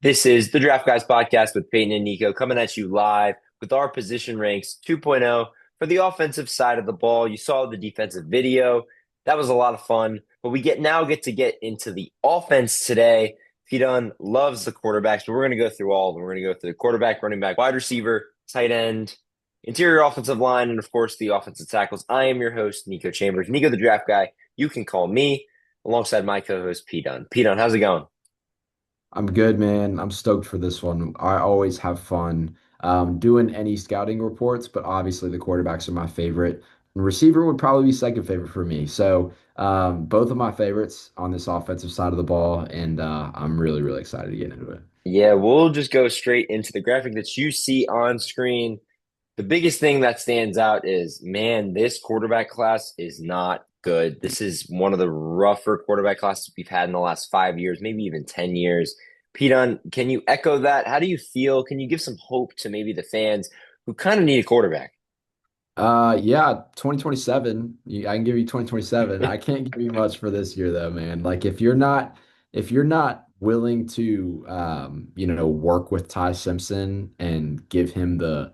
This is the Draft Guys podcast with Peyton and Nico coming at you live with our position ranks 2.0 for the offensive side of the ball. You saw the defensive video. That was a lot of fun, but we get to get into the offense today. P loves the quarterbacks, but we're going to go through all of them. We're going to go through the quarterback, running back, wide receiver, tight end, interior offensive line, and of course the offensive tackles. I am your host, Nico Chambers. Nico, the Draft Guy. You can call me alongside my co-host, P Dunn. How's it going? I'm good, man. I'm stoked for this one. I always have fun doing any scouting reports, but obviously the quarterbacks are my favorite. And receiver would probably be second favorite for me. So both of my favorites on this offensive side of the ball, and I'm really, really excited to get into it. Yeah, we'll just go straight into the graphic that you see on screen. The biggest thing that stands out is, man, this quarterback class is not good. This is one of the rougher quarterback classes we've had in the last 5 years, maybe even 10 years. Pete, can you echo that? How do you feel? Can you give some hope to maybe the fans who kind of need a quarterback? Yeah, 2027. I can give you 2027. I can't give you much for this year though, man. Like if you're not willing to work with Ty Simpson and give him the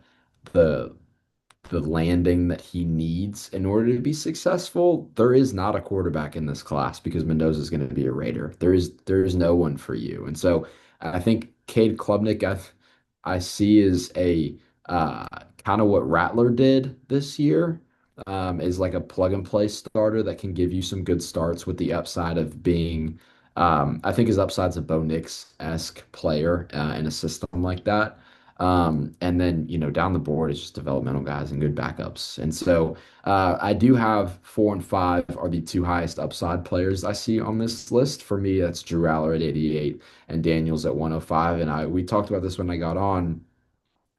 the landing that he needs in order to be successful, there is not a quarterback in this class because Mendoza is going to be a Raider. There is no one for you. And so I think Cade Klubnik I see is a uh, kind of what Rattler did this year. Is like a plug and play starter that can give you some good starts with the upside of being, I think his upside's a Bo Nix-esque player in a system like that. And then, down the board, it's just developmental guys and good backups. And so I do have 4 and 5 are the two highest upside players I see on this list. For me, that's Drew Aller at 88 and Daniels at 105. And we talked about this when I got on.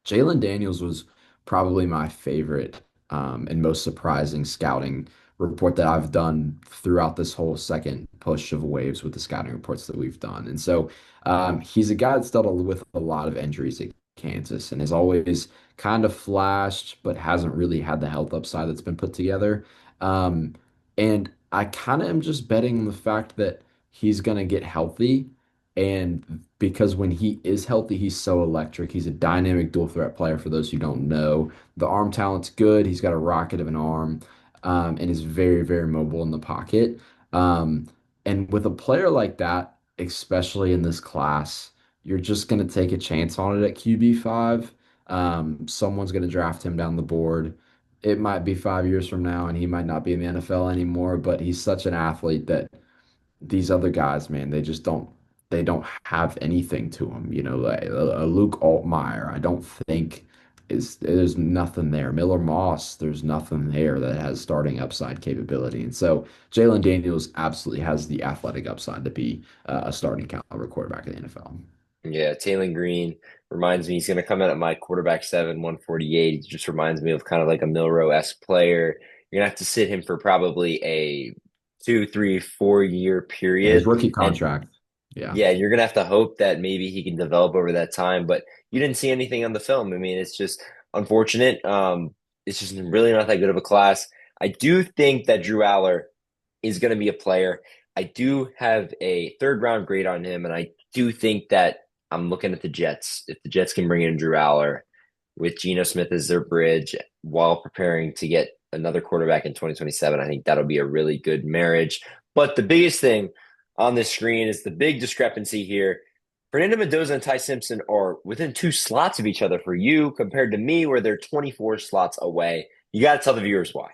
Jalen Daniels was probably my favorite and most surprising scouting report that I've done throughout this whole second push of waves with the scouting reports that we've done. And so he's a guy that's dealt with a lot of injuries at Kansas and has always kind of flashed, but hasn't really had the health upside that's been put together. And I kind of am just betting on the fact that he's going to get healthy. And because when he is healthy, he's so electric. He's a dynamic dual threat player for those who don't know. The arm talent's good. He's got a rocket of an arm and is very, very mobile in the pocket. Um, and with a player like that, especially in this class, you're just going to take a chance on it at QB5. Someone's going to draft him down the board. It might be 5 years from now, and he might not be in the NFL anymore, but he's such an athlete that these other guys, man, they don't have anything to them. Like a Luke Altmaier, I don't think there's nothing there. Miller Moss, there's nothing there that has starting upside capability. And so Jalen Daniels absolutely has the athletic upside to be a starting caliber quarterback in the NFL. Yeah, Taylor Green reminds me he's going to come in at my quarterback 7, 148. He just reminds me of kind of like a Milrow-esque player. You're going to have to sit him for probably a 2, 3, 4 year Yeah, his period. rookie And contract. Yeah. yeah, you're going to have to hope that maybe he can develop over that time. But you didn't see anything on the film. I mean, it's just unfortunate. It's just really not that good of a class. I do think that Drew Aller is going to be a player. I do have a third round grade on him, and I do think that I'm looking at the Jets. If the Jets can bring in Drew Aller with Geno Smith as their bridge while preparing to get another quarterback in 2027, I think that'll be a really good marriage. But the biggest thing on this screen is the big discrepancy here. Fernando Mendoza and Ty Simpson are within 2 slots of each other for you compared to me, where they're 24 slots away. You got to tell the viewers why.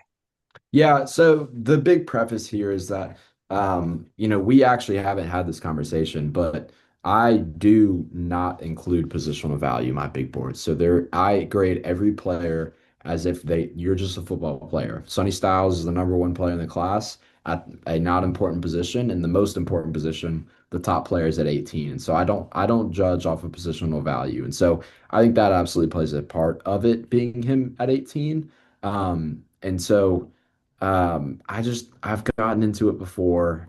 Yeah, so the big preface here is that we actually haven't had this conversation, but I do not include positional value in my big board. So I grade every player as if you're just a football player. Sonny Styles is the number one player in the class at a not important position, and the most important position, the top player is at 18. And so I don't judge off of positional value. And so I think that absolutely plays a part of it being him at 18. And so I've gotten into it before.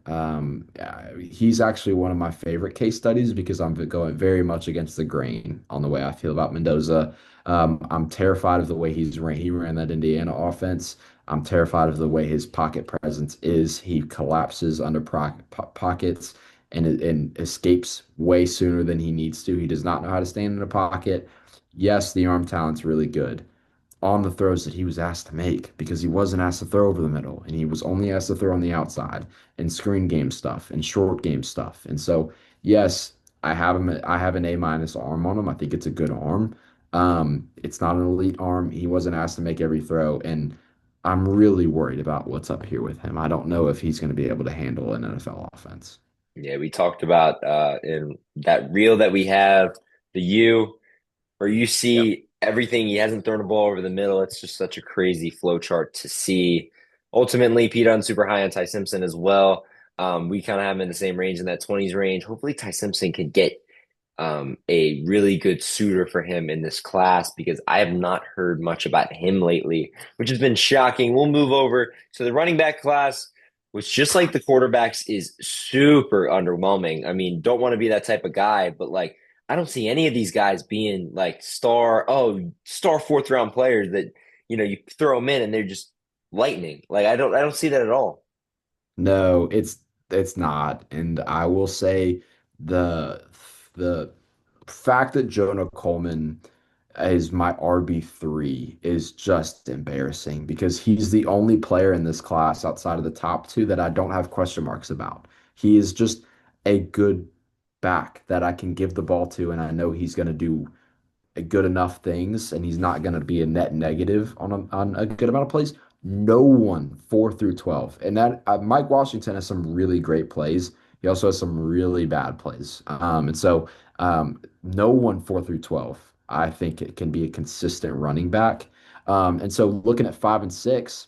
He's actually one of my favorite case studies because I'm going very much against the grain on the way I feel about Mendoza. I'm terrified of the way he ran that Indiana offense. I'm terrified of the way his pocket presence is. He collapses under pockets, and escapes way sooner than he needs to. He does not know how to stand in a pocket. Yes, the arm talent's really good on the throws that he was asked to make because he wasn't asked to throw over the middle and he was only asked to throw on the outside and screen game stuff and short game stuff. And so, yes, I have an A- arm on him. I think it's a good arm. It's not an elite arm. He wasn't asked to make every throw, and I'm really worried about what's up here with him. I don't know if he's going to be able to handle an NFL offense. Yeah, we talked about in that reel that we have, the U, where you Yep. see everything. He hasn't thrown a ball over the middle. It's just such a crazy flow chart to see. Ultimately, Pete on super high on Ty Simpson as well. We kind of have him in the same range in that 20s range. Hopefully, Ty Simpson can get a really good suitor for him in this class because I have not heard much about him lately, which has been shocking. We'll move over to the running back class, which just like the quarterbacks is super underwhelming. I mean, don't want to be that type of guy, but like I don't see any of these guys being like star fourth round players that you throw them in and they're just lightning. Like I don't see that at all. No, it's not. And I will say the the fact that Jonah Coleman is my RB3 is just embarrassing because he's the only player in this class outside of the top two that I don't have question marks about. He is just a good back that I can give the ball to, and I know he's going to do good enough things and he's not going to be a net negative on a good amount of plays. No one 4 through 12. And that Mike Washington has some really great plays. He also has some really bad plays. No one 4 through 12. I think it can be a consistent running back. And so looking at 5 and 6,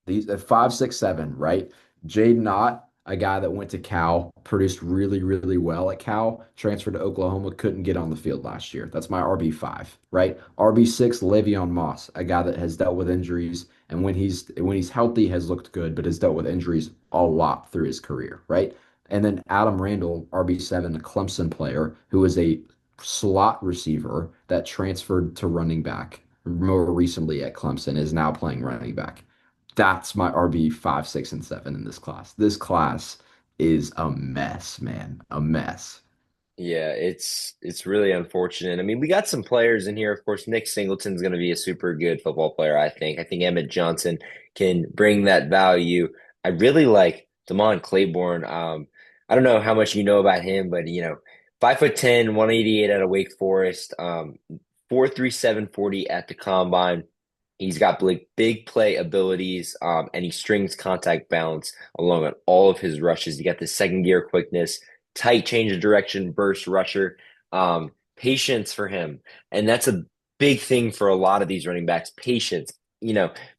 these at 5, 6, 7, right? Jade Knott, a guy that went to Cal, produced really, really well at Cal, transferred to Oklahoma, couldn't get on the field last year. That's my RB5, right? RB6, Le'Veon Moss, a guy that has dealt with injuries and when he's healthy has looked good, but has dealt with injuries a lot through his career, right? And then Adam Randall, RB7, a Clemson player who is a slot receiver that transferred to running back more recently at Clemson, is now playing running back. That's my RB 5, 6, and 7 in this class. This class is a mess, man. A mess. Yeah, it's really unfortunate. I mean, we got some players in here. Of course, Nick Singleton's going to be a super good football player, I think. I think Emmett Johnson can bring that value. I really like Damon Claiborne. I don't know how much you know about him, but 5'10", 188 out of Wake Forest, 4.37 40 at the combine. He's got big play abilities, and he strings contact balance along on all of his rushes. You got the second gear quickness, tight change of direction, burst rusher, patience for him. And that's a big thing for a lot of these running backs. Patience.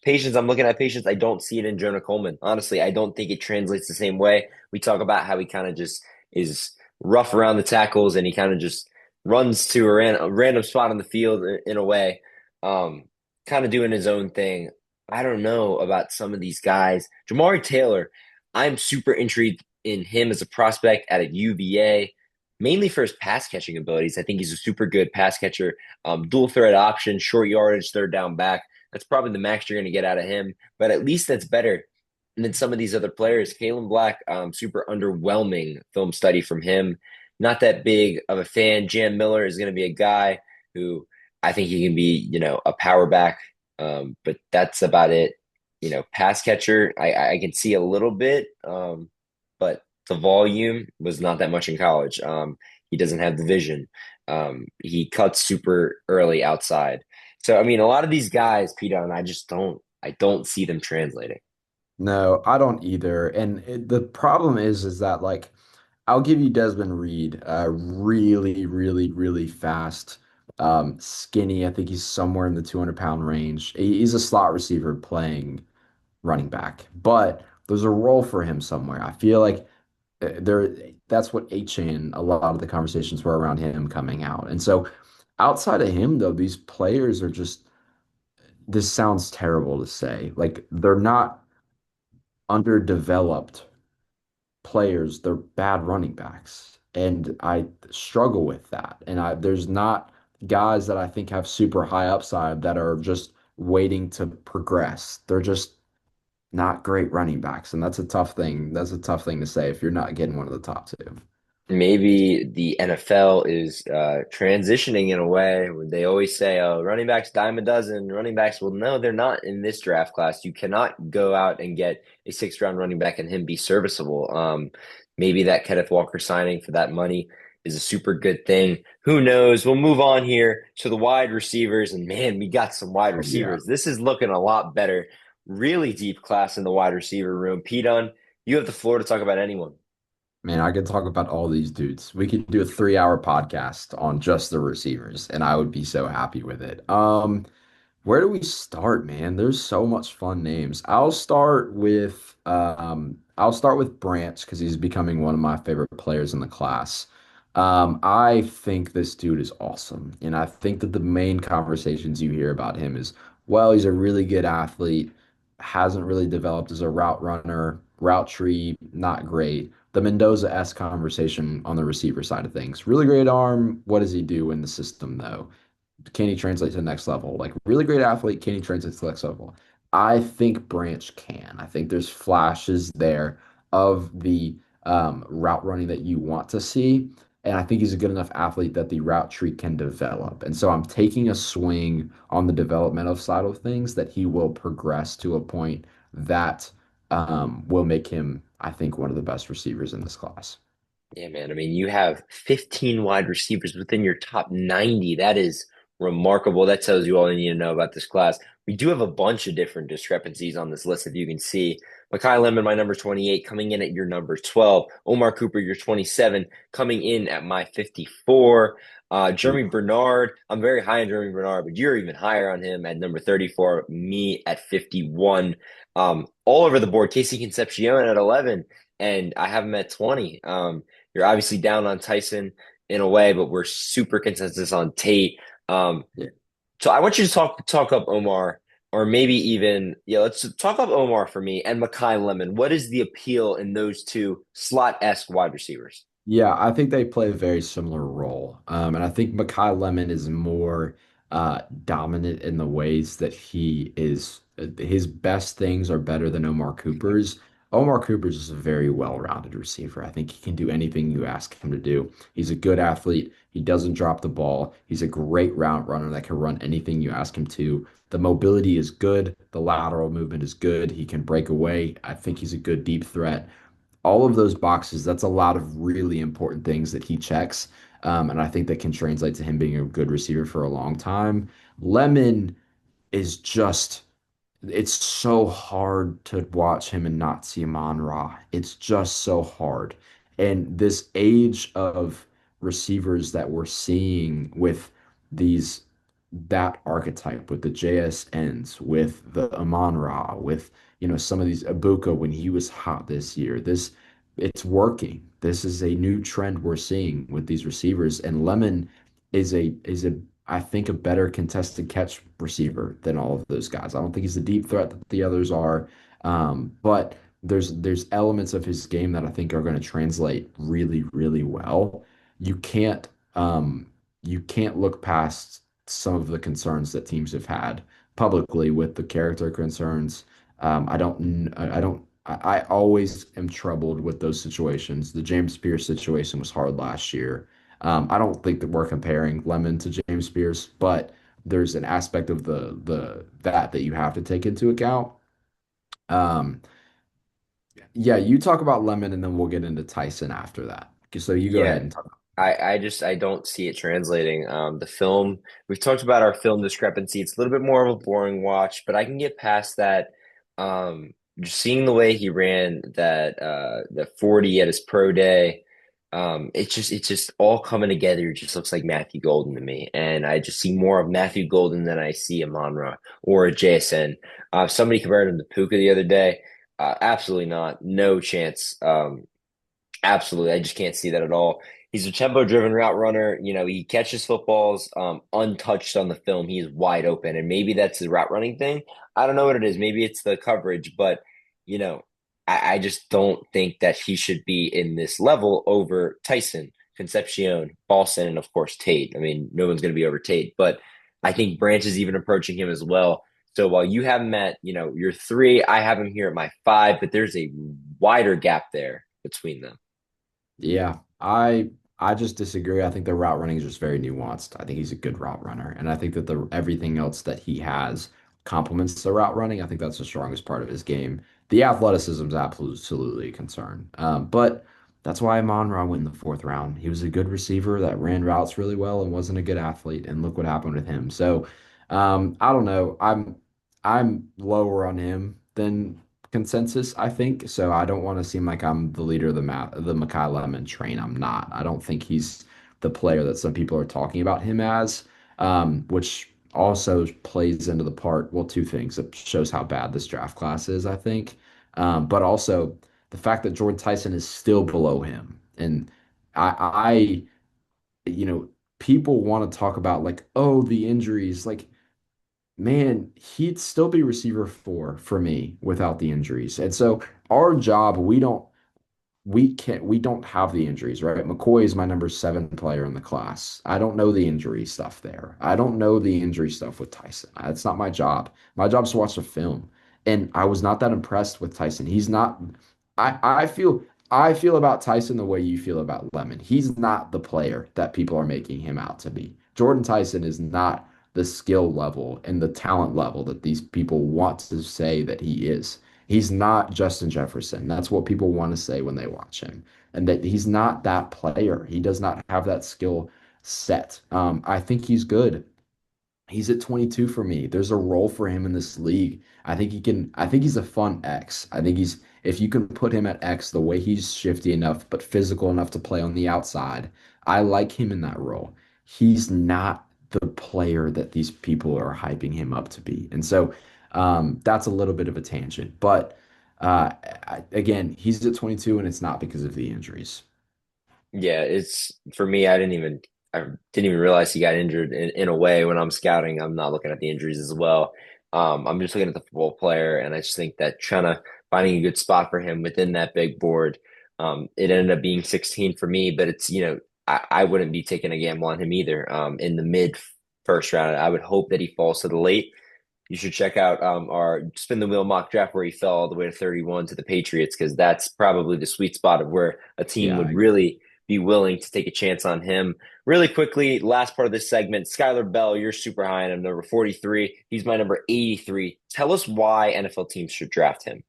Patience. I'm looking at patience. I don't see it in Jonah Coleman. Honestly, I don't think it translates the same way. We talk about how he kind of just is rough around the tackles and he kind of just runs to a random spot on the field in a way. Um, Kind of doing his own thing. I don't know about some of these guys. Jamari Taylor, I'm super intrigued in him as a prospect at a UVA, mainly for his pass catching abilities. I think he's a super good pass catcher, dual threat option, short yardage, third down back. That's probably the max you're going to get out of him, but at least that's better than some of these other players. Kalen Black, super underwhelming film study from him. Not that big of a fan. Jam Miller is going to be a guy who I think he can be, a power back, but that's about it. Pass catcher, I can see a little bit, but the volume was not that much in college. He doesn't have the vision. He cuts super early outside. So I mean, a lot of these guys, Peter, and I don't see them translating. No, I don't either. And the problem is that like I'll give you Desmond Reed, really, really, really fast, skinny. I think he's somewhere in the 200-pound range. He's a slot receiver playing running back, but there's a role for him somewhere. I feel like there that's what A-Chain, a lot of the conversations were around him coming out. And so outside of him though, these players are just, this sounds terrible to say. Like they're not underdeveloped players, they're bad running backs. And I struggle with that. And there's not guys that I think have super high upside that are just waiting to progress. They're just not great running backs, and that's a tough thing. That's a tough thing to say if you're not getting one of the top two. Maybe the NFL is transitioning in a way where they always say, "Oh, running backs dime a dozen." Running backs, well, no, they're not in this draft class. You cannot go out and get a sixth-round running back and him be serviceable. Maybe that Kenneth Walker signing for that money is a super good thing. Who knows? We'll move on here to the wide receivers, and man, we got some wide Oh yeah. receivers. This is looking a lot better. Really deep class in the wide receiver room. Pete, you have the floor to talk about anyone. Man, I could talk about all these dudes. We could do a 3 hour podcast on just the receivers, and I would be so happy with it. Where do we start, man? There's so much fun names. I'll start with Branch because he's becoming one of my favorite players in the class. I think this dude is awesome. And I think that the main conversations you hear about him is, well, he's a really good athlete, hasn't really developed as a route runner, route tree, not great. The Mendoza-esque conversation on the receiver side of things. Really great arm. What does he do in the system, though? Can he translate to the next level? Like really great athlete, can he translate to the next level? I think Branch can. I think there's flashes there of the route running that you want to see. And I think he's a good enough athlete that the route tree can develop. And so I'm taking a swing on the developmental side of things that he will progress to a point that will make him, I think, one of the best receivers in this class. Yeah, man. I mean, you have 15 wide receivers within your top 90. That is remarkable. That tells you all you need to know about this class. We do have a bunch of different discrepancies on this list, if you can see. Makai Lemon, my number 28, coming in at your number 12. Omar Cooper, your 27, coming in at my 54. Jeremy Oof. Bernard, I'm very high on Jeremy Bernard, but you're even higher on him at number 34, me at 51. All over the board, Casey Concepcion at 11, and I have him at 20. You're obviously down on Tyson in a way, but we're super consensus on Tate. Um, Yeah. so I want you to talk up Omar, or maybe even let's talk up Omar for me and Makai Lemon. What is the appeal in those two slot-esque wide receivers? Yeah, I think they play a very similar role. And I think Makai Lemon is more dominant in the ways that he is. His best things are better than Omar Cooper's. Omar Cooper's is a very well-rounded receiver. I think he can do anything you ask him to do. He's a good athlete. He doesn't drop the ball. He's a great route runner that can run anything you ask him to. The mobility is good. The lateral movement is good. He can break away. I think he's a good deep threat. All of those boxes, that's a lot of really important things that he checks. And I think that can translate to him being a good receiver for a long time. Lemon is just it's so hard to watch him and not see Amon Ra. It's just so hard. And this age of receivers that we're seeing with these that archetype, with the JSNs, with the Amon Ra, with some of these Ibuka when he was hot this year. It's working. This is a new trend we're seeing with these receivers. And Lemon is a I think a better contested catch receiver than all of those guys. I don't think he's the deep threat that the others are, but there's elements of his game that I think are going to translate really, really well. You can't um, you can't look past some of the concerns that teams have had publicly with the character concerns. I always am troubled with those situations. The James Pierce situation was hard last year. I don't think that we're comparing Lemon to James Spears, but there's an aspect of that you have to take into account. Um, yeah, you talk about Lemon, and then we'll get into Tyson after that. So you go Yeah, ahead and talk. I don't see it translating. The film, we've talked about our film discrepancy. It's a little bit more of a boring watch, but I can get past that. Just seeing the way he ran the 40 at his pro day, it's just all coming together. It just looks like Matthew Golden to me. And I just see more of Matthew Golden than I see a Monra or a JSN. Somebody compared him to Puka the other day. Absolutely not. No chance. Absolutely. I just can't see that at all. He's a tempo-driven route runner. He catches footballs untouched on the film. He's wide open. And maybe that's his route running thing. I don't know what it is. Maybe it's the coverage, but you know, I just don't think that he should be in this level over Tyson, Concepcion, Paulson, and of course Tate. I mean, no one's going to be over Tate, but I think Branch is even approaching him as well. So while you have him at, your three, I have him here at my five, but there's a wider gap there between them. Yeah, I just disagree. I think the route running is just very nuanced. I think he's a good route runner, and I think that the everything else that he has complements the route running. I think that's the strongest part of his game. The athleticism is absolutely a concern, but that's why Amon-Ra went in the fourth round. He was a good receiver that ran routes really well and wasn't a good athlete, and look what happened with him. So, I don't know. I'm lower on him than consensus, I think. So I don't want to seem like I'm the leader of the Mekhi Lemon train. I'm not. I don't think he's the player that some people are talking about him as, which also plays into the part. Well, two things. It shows how bad this draft class is, I think, but also the fact that Jordan Tyson is still below him. And I, you know, people want to talk about like, oh, the injuries, like man, he'd still be receiver four for me without the injuries. And so our job, we don't have the injuries, right? McCoy is my number seven player in the class. I don't know the injury stuff there. I don't know the injury stuff with Tyson. It's not my job. My job is to watch the film. And I was not that impressed with Tyson. He's not I feel about Tyson the way you feel about Lemon. He's not the player that people are making him out to be. Jordan Tyson is not the skill level and the talent level that these people want to say that he is. He's not Justin Jefferson. That's what people want to say when they watch him. And that he's not that player. He does not have that skill set. I think he's good. He's at 22 for me. There's a role for him in this league. I think he's a fun X. I think if you can put him at X, the way he's shifty enough, but physical enough to play on the outside, I like him in that role. He's not the player that these people are hyping him up to be. And so that's a little bit of a tangent. But again, he's at 22 and it's not because of the injuries. Yeah, it's for me. I didn't even realize he got injured in a way when I'm scouting. I'm not looking at the injuries as well. I'm just looking at the football player, and I just think that trying to finding a good spot for him within that big board. It ended up being 16 for me, but it's I wouldn't be taking a gamble on him either. In the mid first round, I would hope that he falls to the late. You should check out our spin the wheel mock draft where he fell all the way to 31 to the Patriots because that's probably the sweet spot of where a team Yeah, would I agree. really be willing to take a chance on him. Really quickly, last part of this segment, Skylar Bell, you're super high on him, number 43. He's my number 83. Tell us why NFL teams should draft him.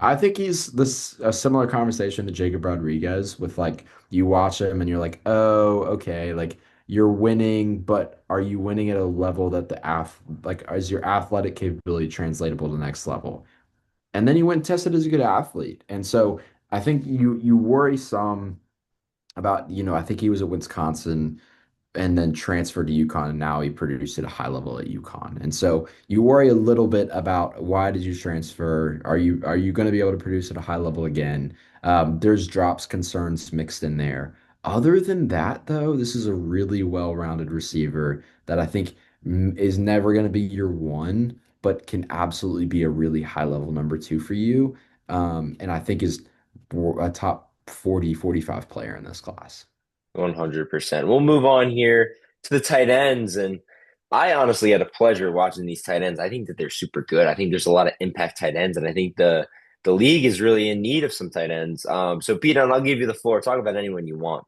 I think he's this a similar conversation to Jacob Rodriguez with like you watch him and you're like, oh, okay, like you're winning, but are you winning at a level that like is your athletic capability translatable to the next level? And then he went and tested as a good athlete. And so I think you worry some about, I think he was at Wisconsin and then transferred to UConn, and now he produced at a high level at UConn. And so you worry a little bit about why did you transfer? Are you going to be able to produce at a high level again? There's drops concerns mixed in there. Other than that, though, this is a really well-rounded receiver that I think is never going to be your one, but can absolutely be a really high level number two for you. And I think is a top 40, 45 player in this class. 100%. We'll move on here to the tight ends. And I honestly had a pleasure watching these tight ends. I think that they're super good. I think there's a lot of impact tight ends, and I think the league is really in need of some tight ends. So Pete, I'll give you the floor. Talk about anyone you want.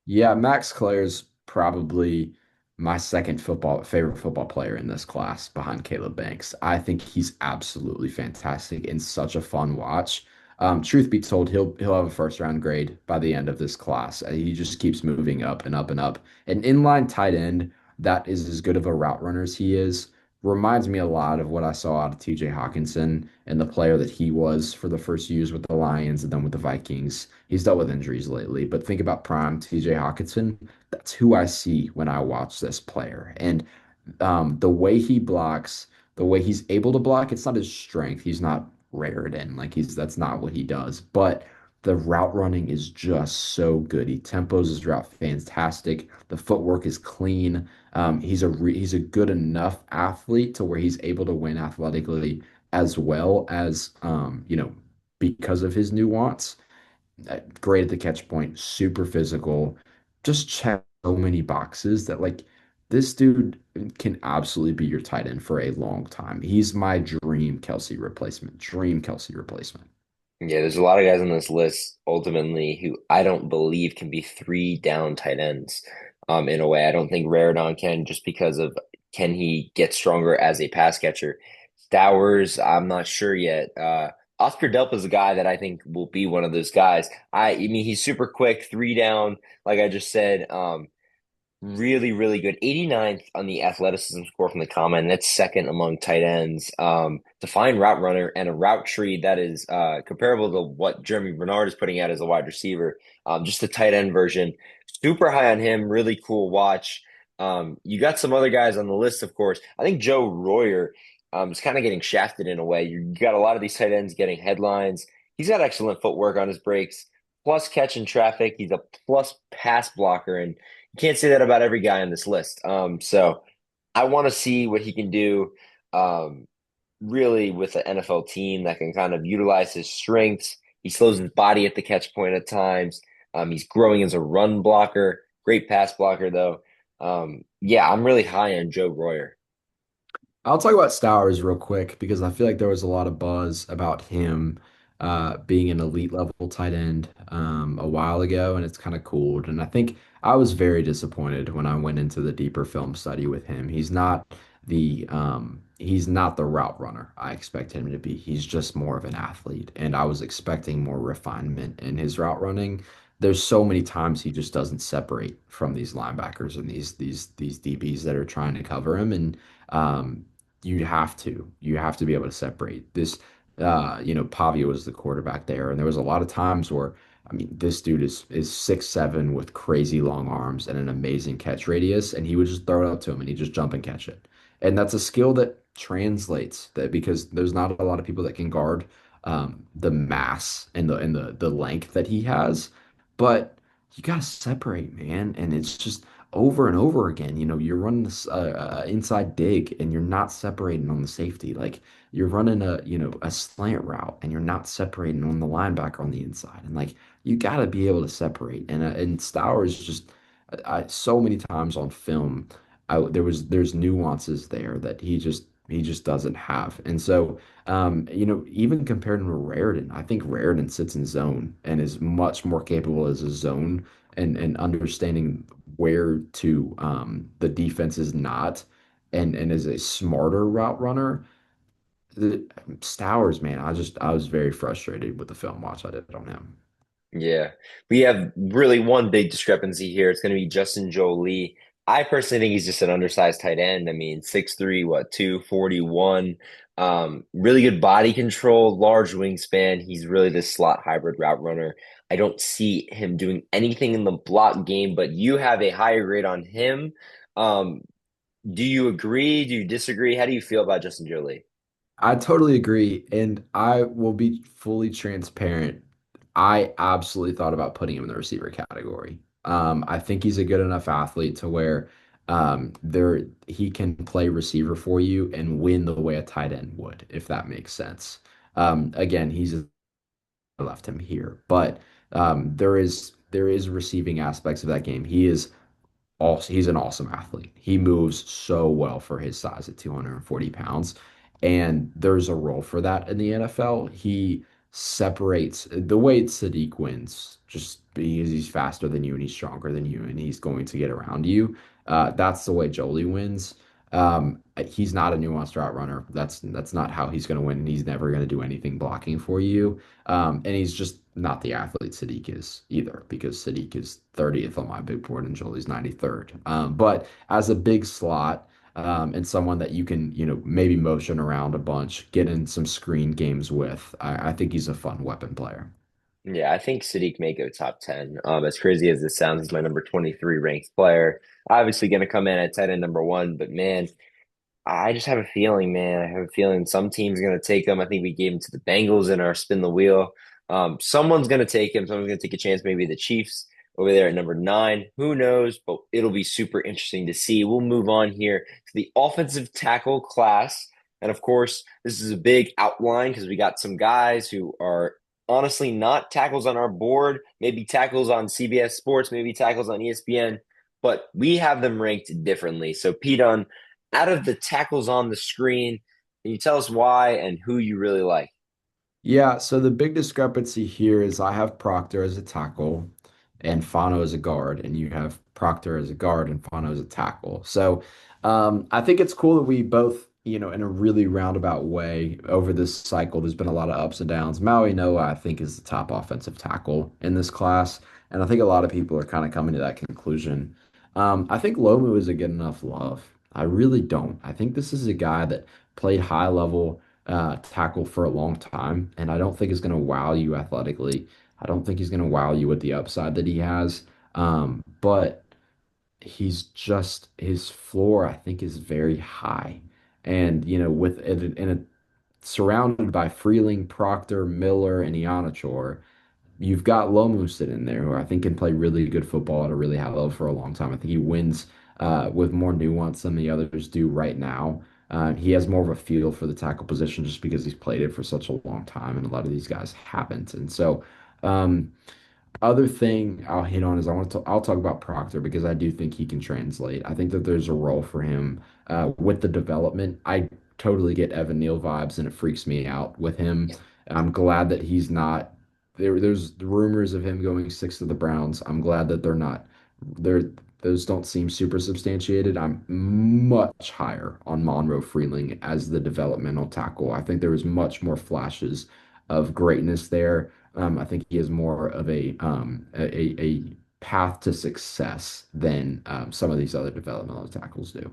Yeah, Max Claire's probably my second favorite football player in this class behind Caleb Banks. I think he's absolutely fantastic and such a fun watch. Truth be told, he'll have a first round grade by the end of this class. He just keeps moving up and up and up. An inline tight end that is as good of a route runner as he is reminds me a lot of what I saw out of TJ Hawkinson and the player that he was for the first years with the Lions and then with the Vikings. He's dealt with injuries lately, but think about prime TJ Hawkinson. That's who I see when I watch this player. And the way he blocks, the way he's able to block, it's not his strength. He's not Raritan. Like that's not what he does. But the route running is just so good. He tempos his route fantastic. The footwork is clean. He's a good enough athlete to where he's able to win athletically as well as because of his nuance. Great at the catch point, super physical, just check so many boxes that like This dude can absolutely be your tight end for a long time. He's my dream Kelsey replacement. Dream Kelsey replacement. Yeah, there's a lot of guys on this list ultimately who I don't believe can be three down tight ends. In a way, I don't think Raridon can just because of can he get stronger as a pass catcher. Stowers, I'm not sure yet. Oscar Delp is a guy that I think will be one of those guys. I mean, he's super quick, three down, like I just said. Really, really good. 89th on the athleticism score from the combine. That's second among tight ends. To find route runner and a route tree that is comparable to what Jeremy Bernard is putting out as a wide receiver. Just the tight end version. Super high on him. Really cool watch. You got some other guys on the list, of course. I think Joe Royer is kind of getting shafted in a way. You got a lot of these tight ends getting headlines. He's got excellent footwork on his breaks, plus catching traffic. He's a plus pass blocker, and you can't say that about every guy on this list. So I want to see what he can do, um, really with an NFL team that can kind of utilize his strengths. He slows his body at the catch point at times. He's growing as a run blocker, great pass blocker though. Yeah, I'm really high on Joe Royer. I'll talk about Stowers real quick because I feel like there was a lot of buzz about him being an elite level tight end a while ago, and it's kind of cooled. And I think I was very disappointed when I went into the deeper film study with him. He's not the route runner I expect him to be. He's just more of an athlete, and I was expecting more refinement in his route running. There's so many times he just doesn't separate from these linebackers and these DBs that are trying to cover him, and um, you have to be able to separate this. Pavia was the quarterback there, and there was a lot of times where, I mean, this dude is 6'7" with crazy long arms and an amazing catch radius, and he would just throw it up to him and he'd just jump and catch it. And that's a skill that translates that because there's not a lot of people that can guard the mass and the length that he has, but you gotta separate, man. And it's just over and over again. You're running this inside dig and you're not separating on the safety. Like you're running a slant route and you're not separating on the linebacker on the inside. And like you got to be able to separate. And Stowers just so many times on film, there's nuances there that he just doesn't have. And so even compared to Raritan, I think Raritan sits in zone and is much more capable as a zone and understanding where to the defense is not and is a smarter route runner. The Stowers, man, I was very frustrated with the film watch I did on him. Yeah. We have really one big discrepancy here. It's going to be Justin Jolie. I personally think he's just an undersized tight end. I mean, 6'3", 241. Really good body control, large wingspan. He's really this slot hybrid route runner. I don't see him doing anything in the block game, but you have a higher grade on him. Um, do you agree? Do you disagree? How do you feel about Justin Jolie? I totally agree, and I will be fully transparent. I absolutely thought about putting him in the receiver category. I think he's a good enough athlete to where he can play receiver for you and win the way a tight end would, if that makes sense. Again, I left him here, but there is receiving aspects of that game. He's an awesome athlete. He moves so well for his size at 240 pounds. And there's a role for that in the NFL. He separates the way Sadiq wins, just because he's faster than you and he's stronger than you and he's going to get around you. That's the way Jolie wins. He's not a nuanced route runner. That's not how he's going to win. And he's never going to do anything blocking for you. And he's just not the athlete Sadiq is either, because Sadiq is 30th on my big board and Jolie's 93rd. But as a big slot, and someone that you can, maybe motion around a bunch, get in some screen games with, I think he's a fun weapon player. Yeah, I think Sadiq may go top 10. As crazy as this sounds, he's my number 23 ranked player. Obviously going to come in at tight end number one, but man, I just have a feeling, man. I have a feeling some team's going to take him. I think we gave him to the Bengals in our spin the wheel. Someone's going to take him. Someone's going to take a chance. Maybe the Chiefs over there at number nine. Who knows? But it'll be super interesting to see. We'll move on here to the offensive tackle class. And of course, this is a big outline because we got some guys who are honestly not tackles on our board, maybe tackles on CBS Sports, maybe tackles on ESPN. but we have them ranked differently. So, Pete, on out of the tackles on the screen, can you tell us why and who you really like? Yeah, so the big discrepancy here is I have Proctor as a tackle and Fano as a guard, and you have Proctor as a guard and Fano as a tackle. So I think it's cool that we both, in a really roundabout way over this cycle, there's been a lot of ups and downs. Maui Noah, I think, is the top offensive tackle in this class, and I think a lot of people are kind of coming to that conclusion. I think Lomu isn't getting enough love. I really don't. I think this is a guy that played high level tackle for a long time, and I don't think is going to wow you athletically. I don't think he's going to wow you with the upside that he has. But he's just his floor, I think, is very high. And with it in a surrounded by Freeling, Proctor, Miller, and Ianachor, you've got Lomu sitting there who I think can play really good football at a really high level for a long time. I think he wins with more nuance than the others do right now. He has more of a feel for the tackle position just because he's played it for such a long time, and a lot of these guys haven't. And so, um, other thing I'll hit on is I'll talk about Proctor because I do think he can translate. I think that there's a role for him with the development. I totally get Evan Neal vibes, and it freaks me out with him. I'm glad that he's not there. There's rumors of him going sixth to the Browns. I'm glad that they're not there. Those don't seem super substantiated. I'm much higher on Monroe Freeling as the developmental tackle. I think there was much more flashes of greatness there. I think he has more of a path to success than some of these other developmental tackles do.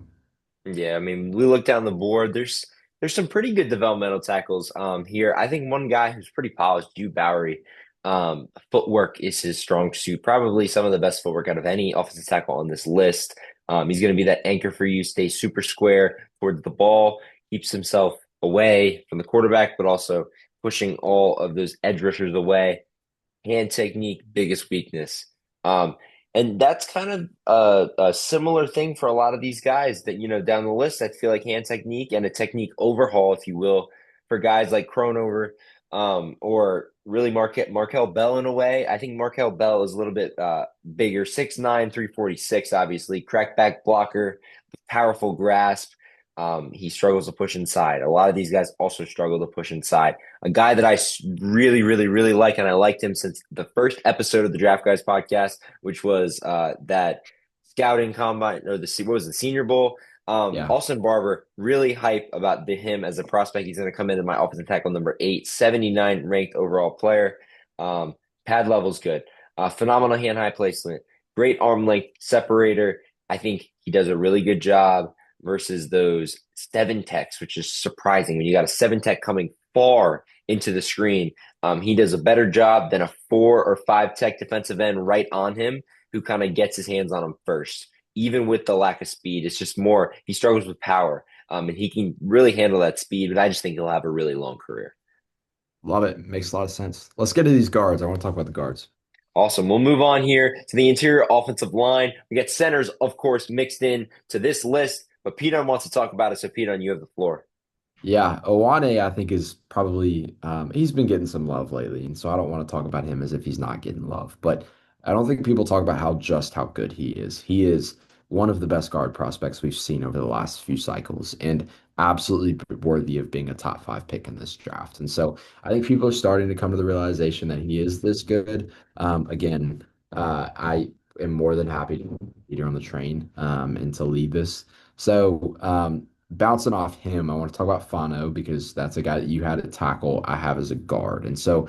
Yeah, I mean, we look down the board. There's some pretty good developmental tackles here. I think one guy who's pretty polished, Hugh Bowery, footwork is his strong suit. Probably some of the best footwork out of any offensive tackle on this list. He's going to be that anchor for you, stay super square towards the ball, keeps himself away from the quarterback, but also pushing all of those edge rushers away. Hand technique, biggest weakness. Um, and that's kind of a similar thing for a lot of these guys that, down the list. I feel like hand technique and a technique overhaul, if you will, for guys like Cronover, or really Markel Bell in a way. I think Markel Bell is a little bit bigger, 6'9", 346, obviously, crackback blocker, powerful grasp. He struggles to push inside. A lot of these guys also struggle to push inside. A guy that I really, really, really like, and I liked him since the first episode of the Draft Guys podcast, which was that scouting combine or what was the Senior Bowl. Yeah. Austin Barber, really hype about him as a prospect. He's going to come in at my offensive tackle number 8, 79 ranked overall player. Pad level's good. Phenomenal hand-high placement. Great arm length separator. I think he does a really good job versus those 7 techs, which is surprising when you got a 7 tech coming far into the screen. He does a better job than a 4 or 5 tech defensive end right on him who kind of gets his hands on him first. Even with the lack of speed, it's just more, he struggles with power. And he can really handle that speed, but I just think he'll have a really long career. Love it. Makes a lot of sense. Let's get to these guards. I want to talk about the guards. Awesome. We'll move on here to the interior offensive line. We got centers, of course, mixed in to this list, but Peter wants to talk about it. So, Peter, you have the floor. Yeah, Owane, I think is probably he's been getting some love lately, and so I don't want to talk about him as if he's not getting love. But I don't think people talk about how good he is. He is one of the best guard prospects we've seen over the last few cycles, and absolutely worthy of being a top 5 pick in this draft. And so I think people are starting to come to the realization that he is this good. Again, I am more than happy to be Peter on the train and to lead this. So. Bouncing off him, I want to talk about Fano because that's a guy that you had at tackle. I have as a guard. And so,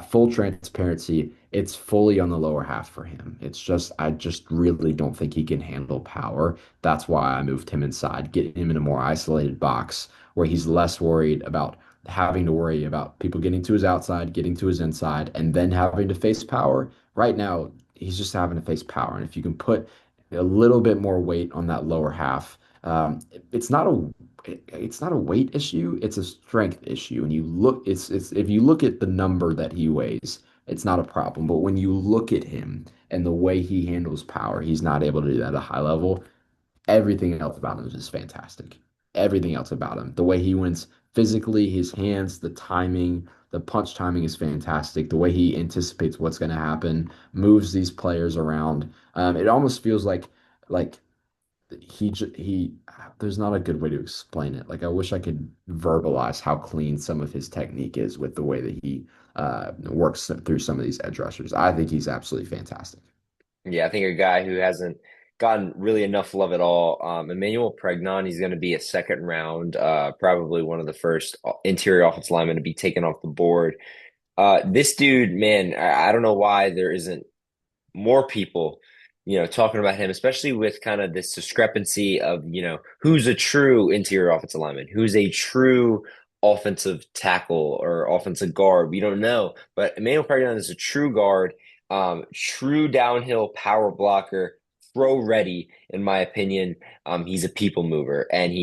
full transparency, it's fully on the lower half for him. I just really don't think he can handle power. That's why I moved him inside, getting him in a more isolated box where he's less worried about having to worry about people getting to his outside, getting to his inside, and then having to face power. Right now, he's just having to face power. And if you can put a little bit more weight on that lower half, it's not a weight issue, it's a strength issue. And it's if you look at the number that he weighs, it's not a problem. But when you look at him and the way he handles power, he's not able to do that at a high level. Everything else about him is just fantastic. Everything else about him, the way he wins physically, his hands, the timing, the punch timing is fantastic. The way he anticipates what's going to happen, moves these players around. It almost feels like like he there's not a good way to explain it. Like I wish I could verbalize how clean some of his technique is with the way that he works through some of these edge rushers. I think he's absolutely fantastic. Yeah, I think a guy who hasn't gotten really enough love at all. Emmanuel Pregnon, he's going to be a second round, probably one of the first interior offensive linemen to be taken off the board. This dude, man, I don't know why there isn't more people, talking about him, especially with kind of this discrepancy of, who's a true interior offensive lineman, who's a true offensive tackle or offensive guard. We don't know, but Emmanuel Pagnon is a true guard, true downhill power blocker, throw ready, in my opinion. He's a people mover, and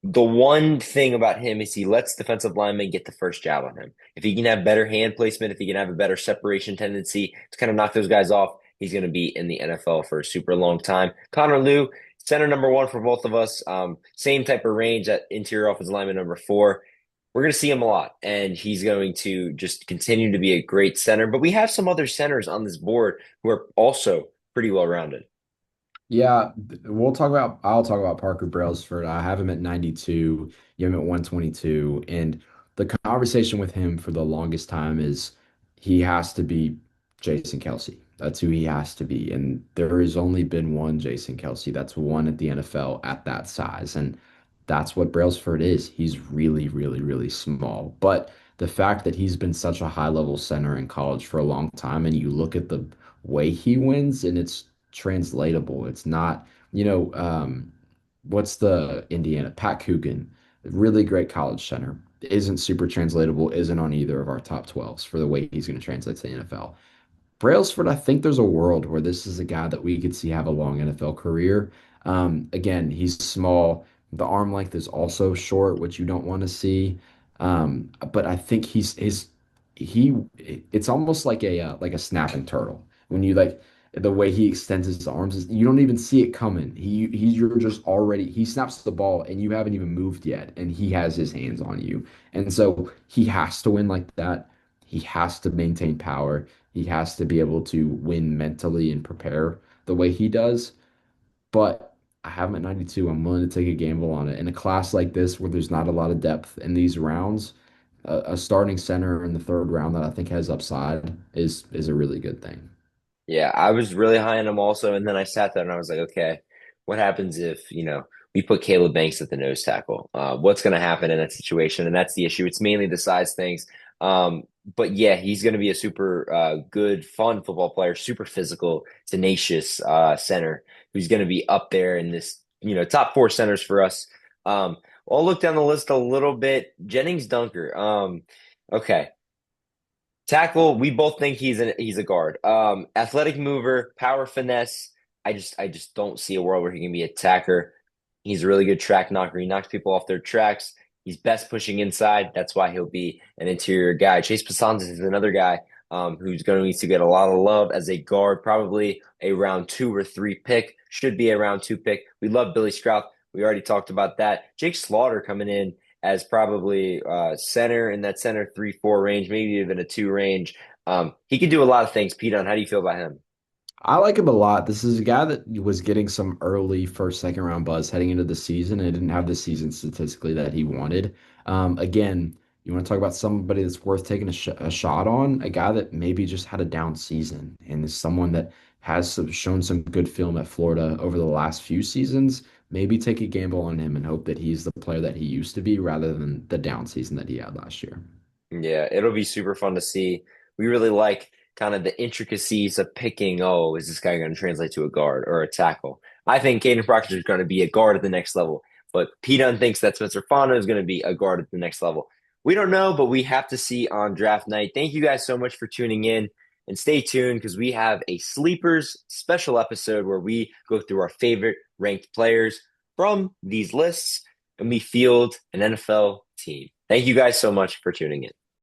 the one thing about him is he lets defensive linemen get the first jab on him. If he can have better hand placement, if he can have a better separation tendency to kind of knock those guys off, he's going to be in the NFL for a super long time. Connor Liu, center number one for both of us. Same type of range at interior offensive lineman number four. We're going to see him a lot, and he's going to just continue to be a great center. But we have some other centers on this board who are also pretty well rounded. Yeah, I'll talk about Parker Brailsford. I have him at 92, you have him at 122. And the conversation with him for the longest time is he has to be Jason Kelsey. That's who he has to be. And there has only been one Jason Kelsey that's won at the NFL at that size. And that's what Brailsford is. He's really, really, really small. But the fact that he's been such a high level center in college for a long time, and you look at the way he wins, and it's translatable. It's not, what's the Indiana? Pat Coogan, really great college center. Isn't super translatable, isn't on either of our top 12s for the way he's going to translate to the NFL. Brailsford, I think there's a world where this is a guy that we could see have a long NFL career. Again, he's small. The arm length is also short, which you don't want to see. But I think he it's almost like a snapping turtle. When you like the way he extends his arms, you don't even see it coming. You're just already he snaps the ball and you haven't even moved yet, and he has his hands on you. And so he has to win like that. He has to maintain power. He has to be able to win mentally and prepare the way he does. But I have him at 92. I'm willing to take a gamble on it. In a class like this, where there's not a lot of depth in these rounds, a starting center in the third round that I think has upside is a really good thing. Yeah, I was really high on him also, and then I sat there and I was like, okay, what happens if, we put Caleb Banks at the nose tackle? What's going to happen in that situation? And that's the issue. It's mainly the size things. But yeah, he's going to be a super good, fun football player, super physical, tenacious center who's going to be up there in this, top four centers for us. I'll look down the list a little bit. Jennings Dunker. Okay. Tackle, we both think he's a guard. Athletic mover, power finesse. I just don't see a world where he can be a attacker. He's a really good track knocker. He knocks people off their tracks. He's best pushing inside. That's why he'll be an interior guy. Chase Passanza is another guy who's going to need to get a lot of love as a guard, probably a round 2 or 3 pick. Should be a round 2 pick. We love Billy Scrouth. We already talked about that. Jake Slaughter coming in as probably center in that center 3-4 range, maybe even a 2 range. He can do a lot of things. Pete, how do you feel about him? I like him a lot. This is a guy that was getting some early first, second round buzz heading into the season and didn't have the season statistically that he wanted. Again, you want to talk about somebody that's worth taking a shot on, a guy that maybe just had a down season and is someone that has shown some good film at Florida over the last few seasons. Maybe take a gamble on him and hope that he's the player that he used to be rather than the down season that he had last year. Yeah, it'll be super fun to see. We really like kind of the intricacies of picking, oh, is this guy going to translate to a guard or a tackle? I think Caden Proctor is going to be a guard at the next level, but Pete Dunn thinks that Spencer Fano is going to be a guard at the next level. We don't know, but we have to see on draft night. Thank you guys so much for tuning in, and stay tuned because we have a Sleepers special episode where we go through our favorite ranked players from these lists and we field an NFL team. Thank you guys so much for tuning in.